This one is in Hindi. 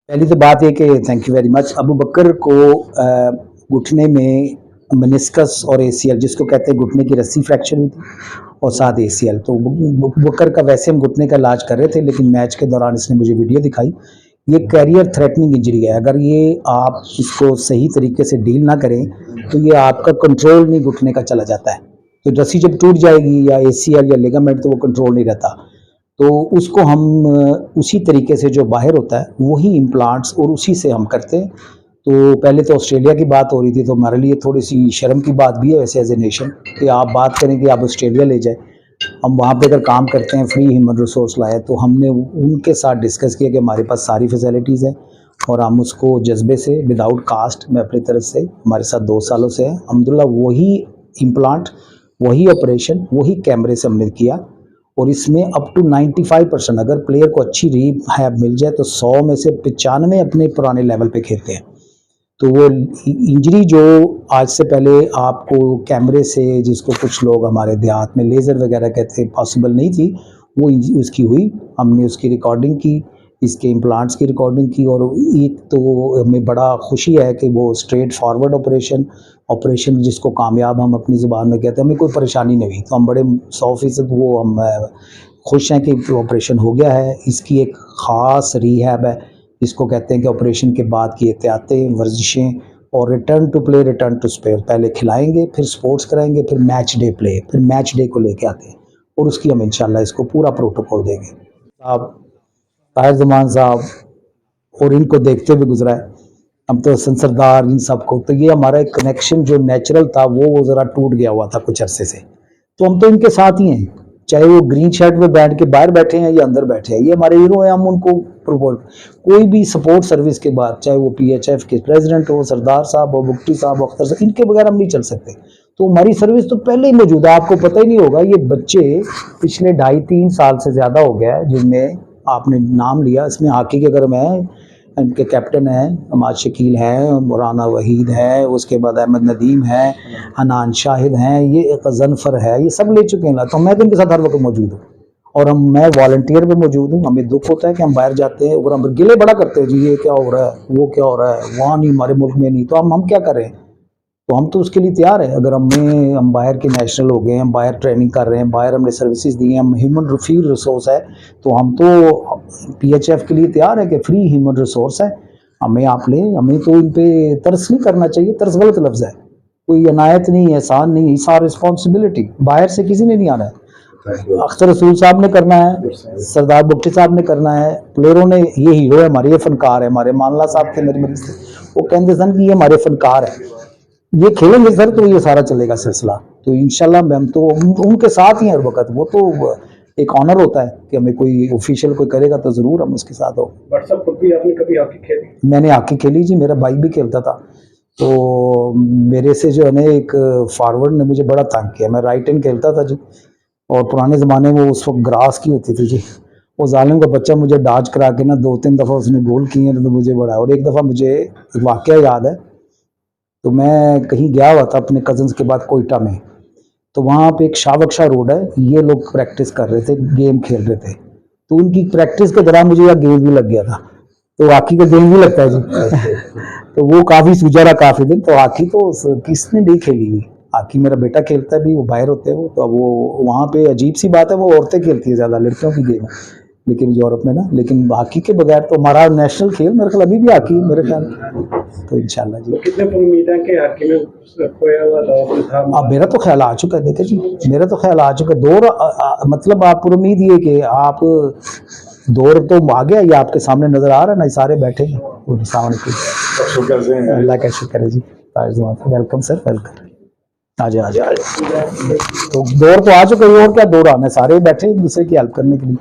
पहली तो बात है कि thank you very much. Abu Bakar को घुटने में मेनिस्कस और एसीएल, जिसको कहते हैं घुटने की रस्सी, फ्रैक्चर हुई थी और साथ एसीएल। तो बकर का वैसे हम घुटने का इलाज कर रहे थे, लेकिन मैच के दौरान इसने मुझे वीडियो दिखाई। ये कैरियर थ्रेटनिंग इंजरी है। अगर ये आप इसको सही तरीके से डील ना करें तो ये आपका कंट्रोल नहीं घुटने का चला जाता है। तो रस्सी जब टूट जाएगी या एसीएल या लिगामेंट, तो वो कंट्रोल नहीं रहता। तो उसको हम उसी तरीके से जो बाहर होता है वही इम्प्लांट्स और उसी से हम करते हैं। तो पहले तो ऑस्ट्रेलिया की बात हो रही थी, तो हमारे लिए थोड़ी सी शर्म की बात भी है वैसे एज ए नेशन कि आप बात करें कि आप ऑस्ट्रेलिया ले जाए। हम वहाँ पे अगर काम करते हैं, फ्री ह्यूमन रिसोर्स लाए, तो हमने उनके साथ डिस्कस किया कि हमारे पास सारी फैसिलिटीज़ हैं और हम उसको जज्बे से विदाउट कास्ट में अपनी तरफ से, हमारे साथ 2 सालों से है अल्हम्दुलिल्लाह, वही इम्प्लांट, वही ऑपरेशन, वही कैमरे से हमने किया। और इसमें अप टू 95% अगर प्लेयर को अच्छी रिहैब मिल जाए तो 100 में से 95 अपने पुराने लेवल पे खेलते हैं। तो वो इंजरी जो आज से पहले आपको कैमरे से, जिसको कुछ लोग हमारे देहात में लेज़र वगैरह कहते हैं, पॉसिबल नहीं थी, वो उसकी हुई। हमने उसकी रिकॉर्डिंग की, इसके इम्प्लांट्स की रिकॉर्डिंग की। और एक तो हमें बड़ा खुशी है कि वो स्ट्रेट फॉरवर्ड ऑपरेशन जिसको कामयाब हम अपनी ज़ुबान में कहते हैं, हमें कोई परेशानी नहीं हुई। तो हम बड़े 100% वो हम खुश हैं कि ऑपरेशन हो गया है। इसकी एक ख़ास रिहैब है, इसको कहते हैं कि ऑपरेशन के बाद की एहतियातें, वर्जिशें और return to play, return to spare. पहले खिलाएंगे, फिर स्पोर्ट्स कराएंगे, फिर मैच डे प्ले, फिर मैच डे को लेके आते हैं और उसकी हम इंशाल्लाह इसको पूरा प्रोटोकॉल देंगे। आप ताहिर ज़मान साहब और इनको देखते हुए गुजरा है, हम तो हसन सरदार, इन सबको, तो ये हमारा एक कनेक्शन जो नेचुरल था वो ज़रा टूट गया हुआ था कुछ अरसे से। तो हम तो इनके साथ ही हैं, चाहे वो ग्रीन शर्ट में बैठ के बाहर बैठे हैं या अंदर बैठे हैं, ये हमारे हीरो हैं। हम उनको प्रपोज, कोई भी सपोर्ट सर्विस के बाद, चाहे वो PHF के प्रेसिडेंट हो, सरदार साहब हो, बुक्टी साहब हो, अख्तर साहब, इनके बगैर हम नहीं चल सकते। तो हमारी सर्विस तो पहले ही मौजूद है। आपको पता ही नहीं होगा, ये बच्चे पिछले 2.5-3 साल से ज़्यादा हो गया है जिनमें आपने नाम लिया। इसमें हॉकी के अगर मैं, इनके कैप्टन हैं अमाद शकील हैं, मुराना वहीद है, उसके बाद अहमद नदीम है, हनान शाहिद हैं, ये जनफर है, ये सब ले चुके हैं। तो मैं तो इनके साथ हर वक्त मौजूद हूँ और मैं वॉलंटियर पे मौजूद हूँ। हमें दुख होता है कि हम बाहर जाते हैं और हम गिले बड़ा करते हैं, जी ये क्या हो रहा है, वो क्या हो रहा है, वहाँ नहीं, हमारे मुल्क में नहीं, तो हम क्या करें। तो हम तो उसके लिए तैयार हैं। अगर हम बाहर के नेशनल हो गए, हम बाहर ट्रेनिंग कर रहे हैं, बाहर हमने सर्विसेज दी हैं, हम ह्यूमन फील्ड रिसोर्स है, तो हम तो PHF के लिए तैयार है कि फ्री ह्यूमन रिसोर्स है, हमें आप लें। हमें तो इन पे तरस नहीं करना चाहिए, तरस गलत लफ्ज़ है। कोई अनायत नहीं, एहसान नहीं, इसा रिस्पॉन्सिबिलिटी बाहर से किसी ने नहीं आना है। अख्तर रसूल साहब ने करना है, सरदार बुक्टी साहब ने करना है, प्लेयरों ने, ये हीरो है हमारे, ये फनकार है हमारे। मानला साहब थे मेरे मरीज थे, वो कहते सन कि ये हमारे फनकार है, ये खेलेंगे सर तो ये सारा चलेगा सिलसिला। तो इंशाल्लाह हम तो उनके साथ ही हर वक्त। वो तो एक ऑनर होता है कि हमें कोई ऑफिशियल कोई करेगा तो ज़रूर हम उसके साथ हो। व्हाट्सएप पर भी आपने कभी हॉकी खेली? मैंने हॉकी खेली जी, मेरा भाई भी खेलता था। तो मेरे से जो है ना, एक फॉरवर्ड ने मुझे बड़ा तंग किया। मैं राइट हैंड खेलता था जी, और पुराने ज़माने में उस वक्त ग्रास की होती थी जी। वो जालिम का बच्चा मुझे डाज करा के ना 2-3 दफ़ा उसने गोल किए हैं, तो मुझे बड़ा। और एक दफ़ा मुझे एक वाक़या याद है, तो मैं कहीं गया हुआ था अपने कज़न्स के बाद कोयटा में, तो वहाँ पे एक शावकशा रोड है, ये लोग प्रैक्टिस कर रहे थे, गेम खेल रहे थे। तो उनकी प्रैक्टिस के दौरान मुझे यह गेम भी लग गया था। तो हॉकी का गेम भी लगता है जी। तो वो काफ़ी सूझा रहा काफ़ी दिन। तो हॉकी तो किसने नहीं खेली हुई, हॉकी मेरा बेटा खेलता है भी, वो बाहर होते हैं वो। तो अब वो वहाँ पे अजीब सी बात है, वो औरतें खेलती है ज़्यादा, लड़कियों की गेम है लेकिन यूरोप में ना। लेकिन हॉकी के बगैर तो हमारा नेशनल खेल मेरे ख्याल अभी भी हॉकी मेरे ख्याल। तो इंशाल्लाह जी। तो कितने उम्मीद है कि हॉकी में खोया हुआ दौर था? अब मेरा तो ख्याल आ चुका है, देखे जी, मेरा तो ख्याल आ चुका है। दौर मतलब आप पर उम्मीद ये कि आप दौर तो आ गया, ये आपके सामने नजर आ रहा है ना, सारे बैठे हैं वो सामने। अल्लाह का शुक्र है जी। Welcome sir, welcome. आजा आजा। तो दौर तो आ चुका है, और क्या दौर आना है, सारे बैठे एक दूसरे की हेल्प करने के लिए।